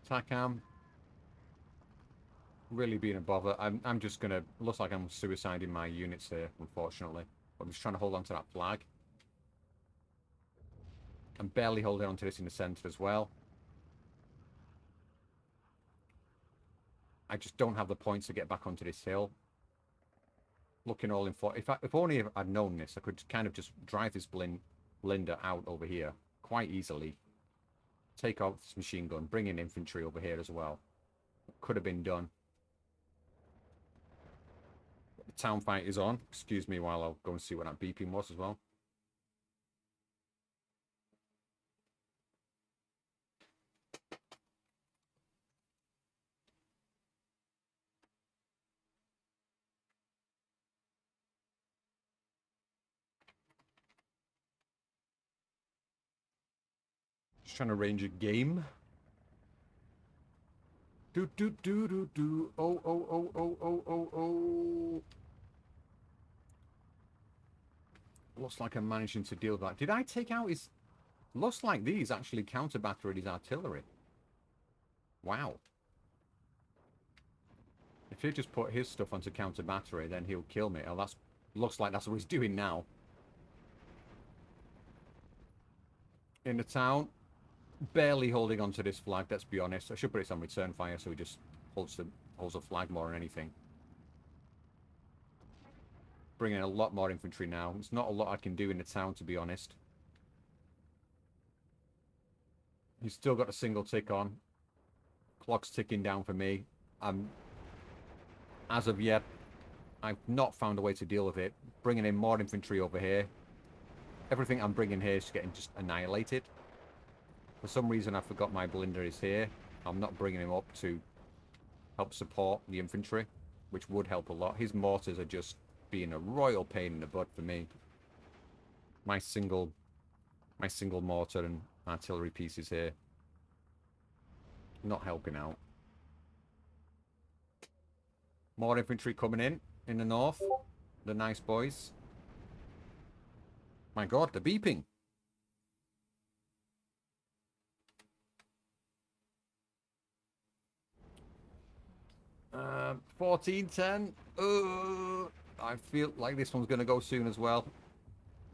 TACAM. Really being a bother. I'm just gonna looks like I'm suiciding my units here, unfortunately. I'm just trying to hold on to that flag. I'm barely holding on to this in the center as well. I just don't have the points to get back onto this hill. Looking all in for. If only I'd known this, I could kind of just drive this Blinder out over here quite easily. Take out this machine gun, bring in infantry over here as well. Could have been done. The town fight is on. Excuse me while I'll go and see what that beeping was as well. Just trying to arrange a game. Do do do do do. Oh oh oh oh oh oh oh. Looks like I'm managing to deal with that. Did I take out his... Looks like these actually counter-battered his artillery. Wow. If he just put his stuff onto counter-battery, then he'll kill me. Oh, that's... Looks like that's what he's doing now. In the town. Barely holding onto this flag, let's be honest. I should put it on return fire so he just holds the flag more than anything. Bringing in a lot more infantry now. There's not a lot I can do in the town, to be honest. He's still got a single tick on. Clock's ticking down for me. As of yet, I've not found a way to deal with it. Bringing in more infantry over here. Everything I'm bringing here is getting just annihilated. For some reason, I forgot my Blinder is here. I'm not bringing him up to help support the infantry, which would help a lot. His mortars are just being a royal pain in the butt for me. My single mortar and artillery pieces here. Not helping out. More infantry coming in the north. The nice boys. My god, they're beeping. Uh, 14-10. I feel like this one's going to go soon as well.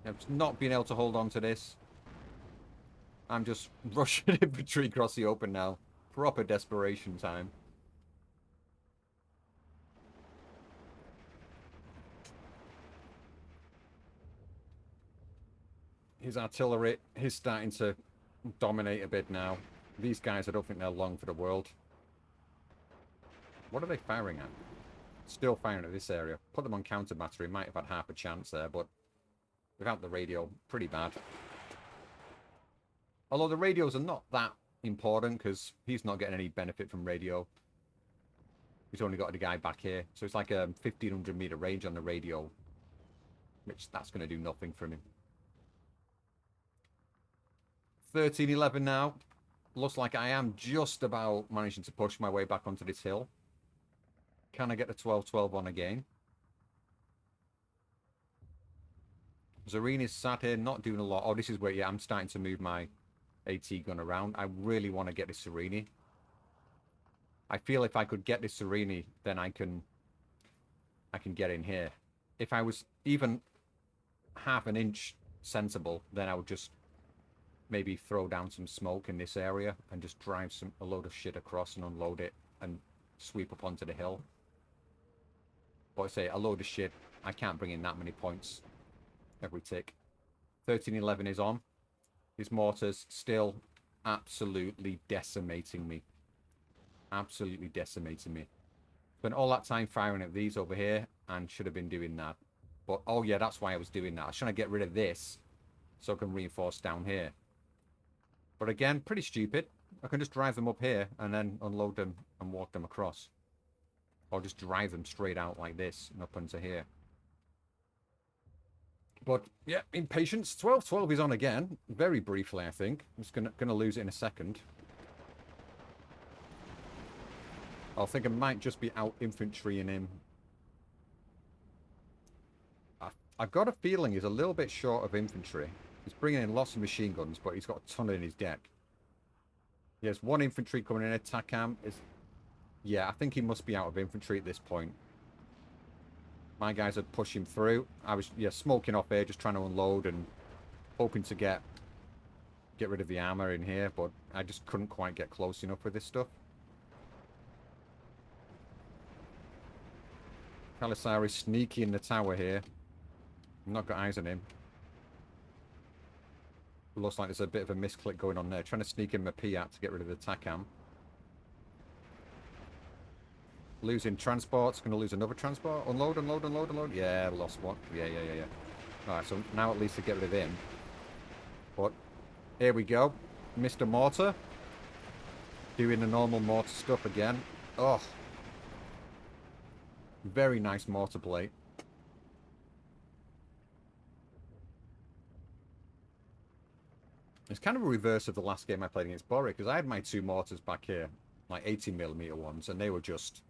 I've not been able to hold on to this. I'm just rushing infantry across the open now. Proper desperation time. His artillery is starting to dominate a bit now. These guys, I don't think they're long for the world. What are they firing at? Still firing at this area. Put them on counter battery. Might have had half a chance there, but without the radio, pretty bad. Although the radios are not that important because he's not getting any benefit from radio. He's only got a guy back here. So it's like a 1,500 meter range on the radio, which that's going to do nothing for him. 13-11 now. Looks like I am just about managing to push my way back onto this hill. Can I get the 12-12 on again? Zarini's sat here, not doing a lot. Oh, this is where, yeah, I'm starting to move my AT gun around. I really want to get this Zarini. I feel if I could get this Zarini, then I can get in here. If I was even half an inch sensible, then I would just maybe throw down some smoke in this area and just drive a load of shit across and unload it and sweep up onto the hill. But I say, a load of shit, I can't bring in that many points every tick. 13-11 is on. His mortars still absolutely decimating me. Absolutely decimating me. Spent all that time firing at these over here and should have been doing that. But, oh yeah, that's why I was doing that. I was trying to get rid of this so I can reinforce down here. But again, pretty stupid. I can just drive them up here and then unload them and walk them across. Or just drive them straight out like this and up into here. But, yeah, impatience. 12-12 is on again. Very briefly, I think. I'm just gonna lose it in a second. I think I might just be out infantrying him. I've got a feeling he's a little bit short of infantry. He's bringing in lots of machine guns, but he's got a ton in his deck. He has one infantry coming in. Takam is... Yeah, I think he must be out of infantry at this point. My guys are pushing through. I was, yeah, smoking off here, just trying to unload and hoping to get rid of the armor in here, but I just couldn't quite get close enough with this stuff. Kalisari sneaky in the tower here. I've not got eyes on him. Looks like there's a bit of a misclick going on there. Trying to sneak in my Piat to get rid of the Takam. Losing transports. Going to lose another transport. Unload, unload, unload, unload. Yeah, lost one. Yeah. Alright, so now at least to get rid of him. But here we go. Mr. Mortar. Doing the normal mortar stuff again. Oh. Very nice mortar plate. It's kind of a reverse of the last game I played against Boric, because I had my two mortars back here, like 18mm ones, and they were just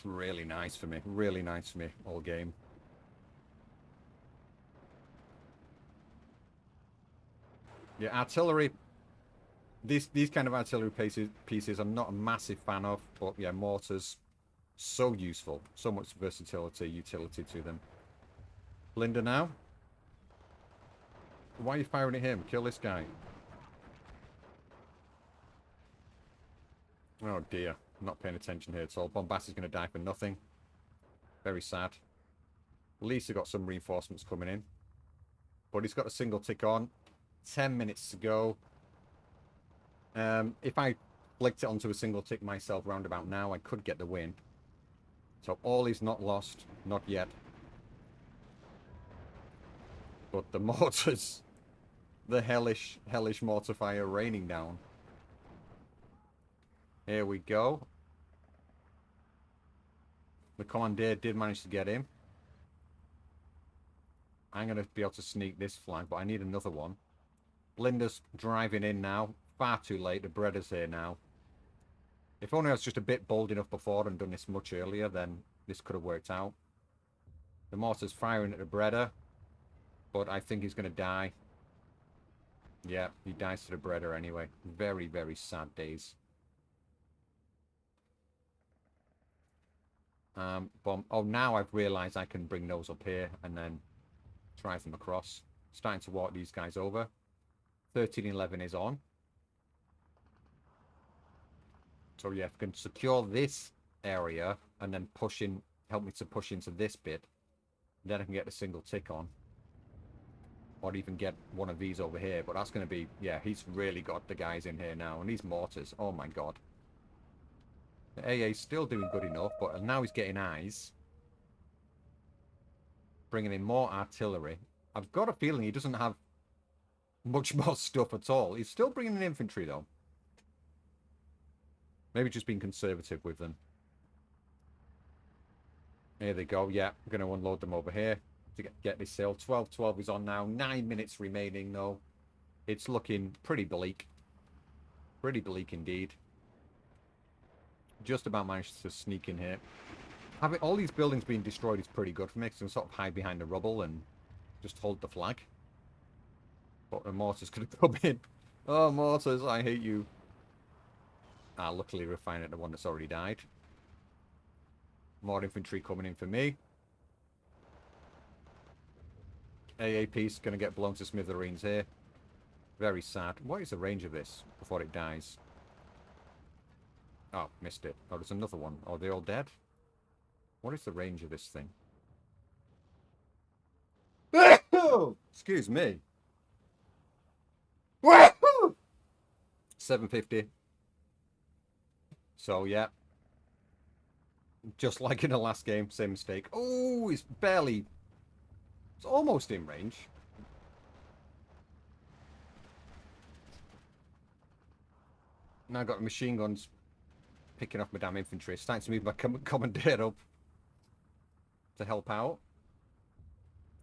really nice for me. Really nice for me all game. Yeah, artillery. These kind of artillery pieces I'm not a massive fan of, but yeah, mortars, so useful. So much versatility, utility to them. Linda now. Why are you firing at him? Kill this guy. Oh dear. I'm not paying attention here at all. Bombast is going to die for nothing. Very sad. At least he got some reinforcements coming in. But he's got a single tick on. 10 minutes to go. If I flicked it onto a single tick myself round about now, I could get the win. So all is not lost. Not yet. But the mortars... The hellish mortar fire raining down. Here we go. The commandeer did manage to get him. I'm going to be able to sneak this flag, but I need another one. Blinder's driving in now. Far too late. The Bredder's here now. If only I was just a bit bold enough before and done this much earlier, then this could have worked out. The mortar's firing at the Bredder, but I think he's going to die. Yeah, he dies to the Bredder anyway. Very, very sad days. Bomb. Oh, now I've realised I can bring those up here and then drive them across. Starting to walk these guys over. 13-11 is on. So yeah, if I can secure this area and then help me to push into this bit, then I can get a single tick on. Or even get one of these over here. But that's going to be... Yeah, he's really got the guys in here now. And these mortars. Oh, my God. The AA's still doing good enough, but now he's getting eyes. Bringing in more artillery. I've got a feeling he doesn't have much more stuff at all. He's still bringing in infantry, though. Maybe just being conservative with them. Here they go. Yeah, I'm going to unload them over here to get this hill. 12-12 is on now. 9 minutes remaining, though. It's looking pretty bleak. Pretty bleak indeed. Just about managed to sneak in here. Having all these buildings being destroyed is pretty good for me, because I can sort of hide behind the rubble and just hold the flag. But the mortars could have come in. Oh, mortars, I hate you. Ah, luckily we're fine at the one that's already died. More infantry coming in for me. AAP's going to get blown to smithereens here. Very sad. What is the range of this before it dies? Oh, missed it. Oh, there's another one. Oh, they're all dead? What is the range of this thing? Excuse me. 750. So, yeah. Just like in the last game, same mistake. Oh, it's barely... It's almost in range. Now I've got machine guns picking off my damn infantry. It's starting to move my commandeer up to help out.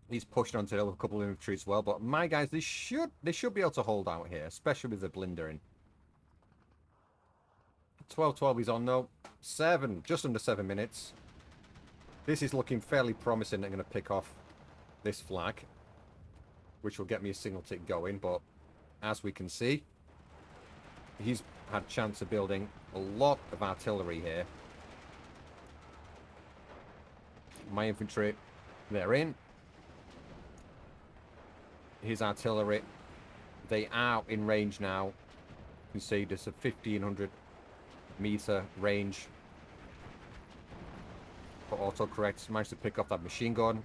He's pushing onto a couple of infantry as well. But my guys, they should be able to hold out here, especially with the blinder in. 12-12 is on though. Just under 7 minutes. This is looking fairly promising. I'm going to pick off this flag, which will get me a single tick going. But as we can see, he's had a chance of building a lot of artillery here. My infantry, they're in. His artillery, they are in range now. You can see there's a 1,500 meter range. But autocorrect managed to pick off that machine gun.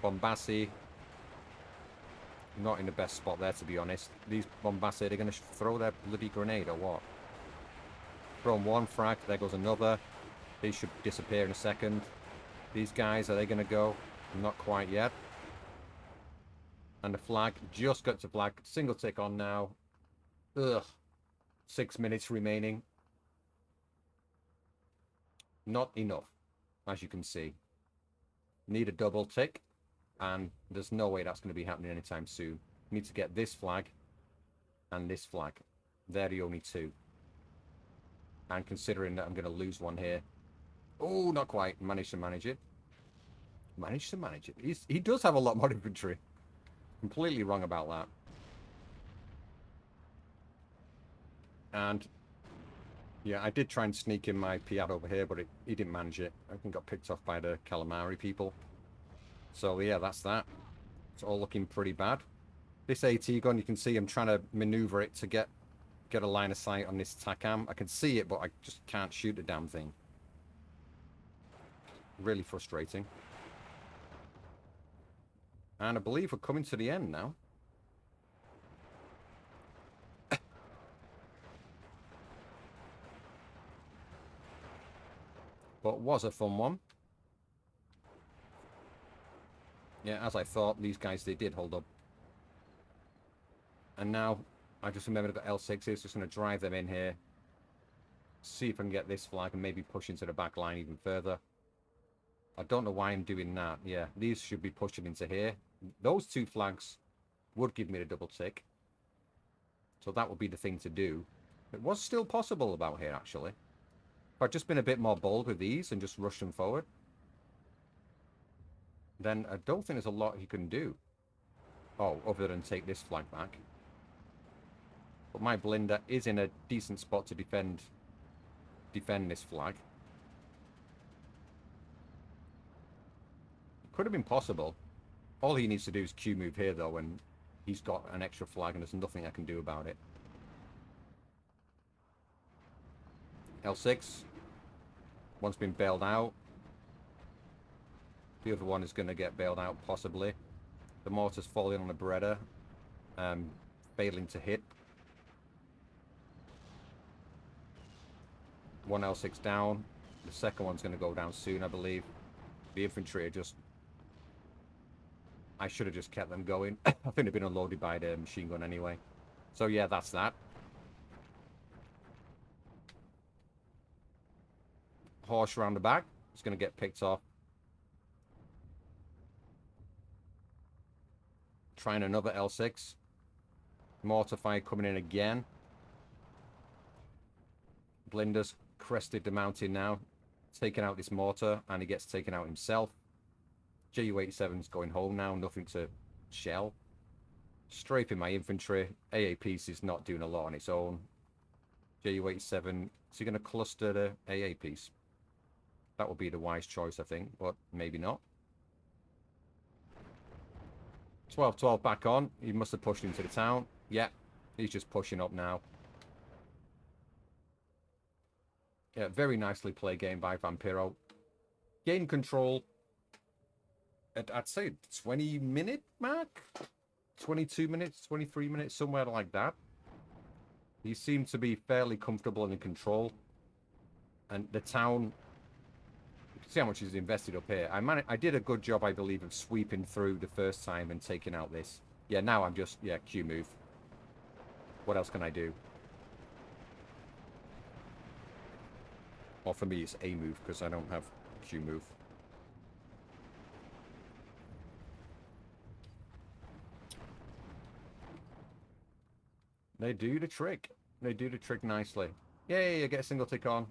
Bombassi, not in the best spot there, to be honest. These Bombassi, they're going to throw their bloody grenade or what? Thrown one frag, there goes another. These should disappear in a second. These guys, are they going to go? Not quite yet. And the flag, just got to flag. Single tick on now. Ugh. 6 minutes remaining. Not enough, as you can see. Need a double tick. And there's no way that's going to be happening anytime soon. Need to get this flag and this flag. They're the only two. And considering that I'm going to lose one here. Oh, not quite. Managed to manage it. Managed to manage it. He does have a lot more infantry. Completely wrong about that. And yeah, I did try and sneak in my Piat over here, but he didn't manage it. I think got picked off by the calamari people. So yeah, that's that. It's all looking pretty bad. This AT gun, you can see I'm trying to maneuver it to get a line of sight on this TACAM. I can see it, but I just can't shoot the damn thing. Really frustrating. And I believe we're coming to the end now. But was a fun one. Yeah, as I thought, these guys, they did hold up. And now, I just remembered I've got L6s, just going to drive them in here. See if I can get this flag and maybe push into the back line even further. I don't know why I'm doing that. Yeah, these should be pushing into here. Those two flags would give me a double tick. So that would be the thing to do. It was still possible about here, actually. If I'd just been a bit more bold with these and just rushed them forward, then I don't think there's a lot he can do. Oh, other than take this flag back. But my blinder is in a decent spot to defend this flag. Could have been possible. All he needs to do is Q move here, though, and he's got an extra flag, and there's nothing I can do about it. L6. One's been bailed out. The other one is going to get bailed out, possibly. The mortar's falling on the Beretta. Failing to hit. One L6 down. The second one's going to go down soon, I believe. The infantry are just... I should have just kept them going. I think they've been unloaded by the machine gun anyway. So yeah, that's that. Horse around the back. It's going to get picked off. Trying another L6. Mortar fire coming in again. Blinder's crested the mountain now. Taking out this mortar, and he gets taken out himself. Ju-87's going home now. Nothing to shell. Strafing my infantry. AA piece is not doing a lot on its own. Ju-87, is he going to cluster the AA piece? That would be the wise choice, I think, but maybe not. 12-12 back on. He must have pushed into the town. Yeah, he's just pushing up now. Yeah, very nicely played game by Vampiro. Gain control at, I'd say, 20-minute mark? 22 minutes, 23 minutes, somewhere like that. He seemed to be fairly comfortable and in control. And the town... You can see how much he's invested up here. I did a good job, I believe, of sweeping through the first time and taking out this. Yeah, now I'm just... Yeah, Q move. What else can I do? Or for me, it's A move, because I don't have Q move. They do the trick. They do the trick nicely. Yay, I get a single tick on.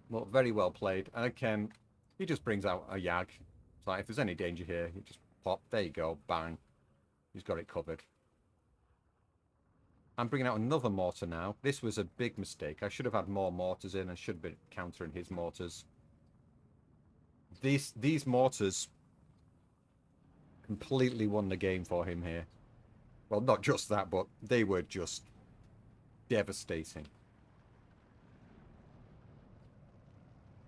Well, very well played. And again, he just brings out a Yag. It's like, if there's any danger here, you just pop. There you go. Bang. He's got it covered. I'm bringing out another mortar now. This was a big mistake. I should have had more mortars in. I should have been countering his mortars. These mortars completely won the game for him here. Well, not just that, but they were just devastating.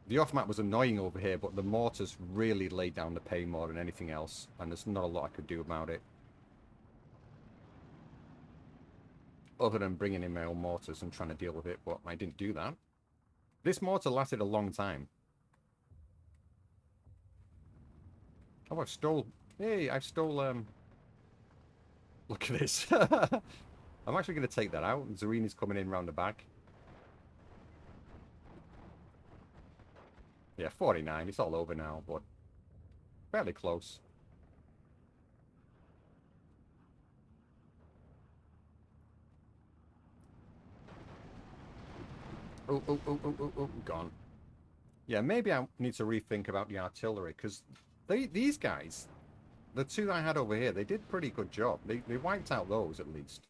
The off-map was annoying over here, but the mortars really laid down the pay more than anything else, and there's not a lot I could do about it. Other than bringing in my own mortars and trying to deal with it, but I didn't do that. This mortar lasted a long time. Oh, I've stole... Hey, I've stole... Look at this. I'm actually going to take that out. Zarina's coming in round the back. Yeah, 49. It's all over now, but fairly close. Oh, gone. Yeah, maybe I need to rethink about the artillery, because these guys, the two I had over here, they did a pretty good job. They wiped out those, at least.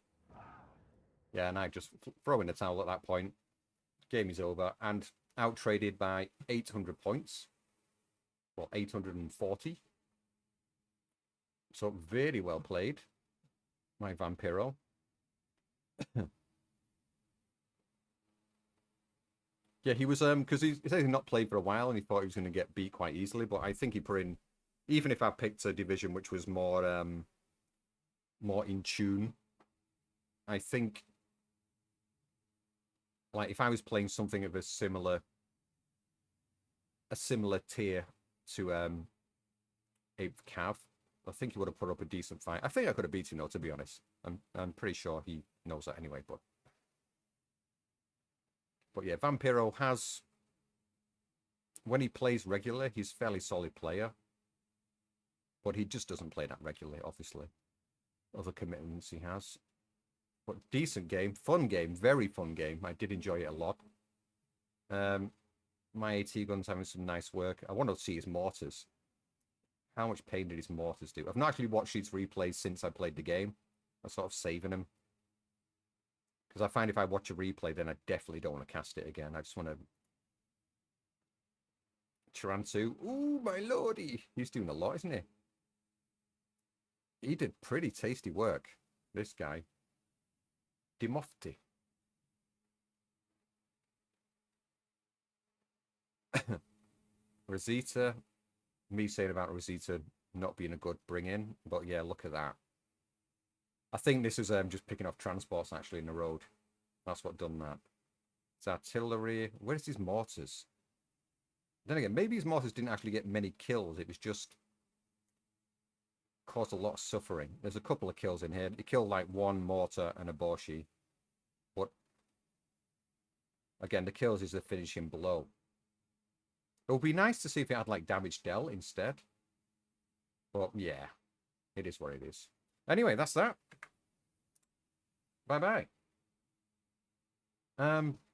Yeah, and I just throw in the towel at that point. Game is over, and out-traded by 800 points. Well, 840. So, very well played, my Vampiro. Yeah, he was, because he said he's not played for a while, and he thought he was going to get beat quite easily, but I think he put in, even if I picked a division which was more, more in tune, I think, like, if I was playing something of a similar tier to, 8th Cav, I think he would have put up a decent fight. I think I could have beat him, though, to be honest. I'm pretty sure he knows that anyway, but yeah, Vampiro has, when he plays regularly, he's a fairly solid player. But he just doesn't play that regularly, obviously. Other commitments he has. But decent game, fun game, very fun game. I did enjoy it a lot. My AT gun's having some nice work. I want to see his mortars. How much pain did his mortars do? I've not actually watched these replays since I played the game. I'm sort of saving them. Because I find if I watch a replay, then I definitely don't want to cast it again. I just want to... Tarantu. Ooh, my lordy. He's doing a lot, isn't he? He did pretty tasty work, this guy. Dimofti. Rosita. Me saying about Rosita not being a good bring-in. But yeah, look at that. I think this is just picking off transports actually in the road. That's what done that. It's artillery. Where's his mortars? Then again, maybe his mortars didn't actually get many kills. It was just caused a lot of suffering. There's a couple of kills in here. He killed like one mortar and a Borshi. But again, the kills is the finishing blow. It would be nice to see if it had like damaged Dell instead. But yeah, it is what it is. Anyway, that's that. Bye-bye.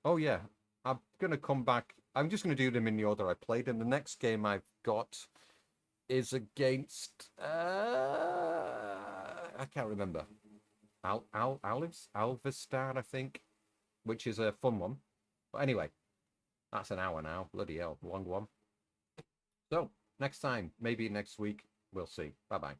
Oh yeah, I'm gonna come back. I'm just gonna do them in the order I played, and the next game I've got is against I can't remember. Alvestar, I think, which is a fun one. But anyway, that's an hour now. Bloody hell, long one. So next time, maybe next week, we'll see. Bye bye.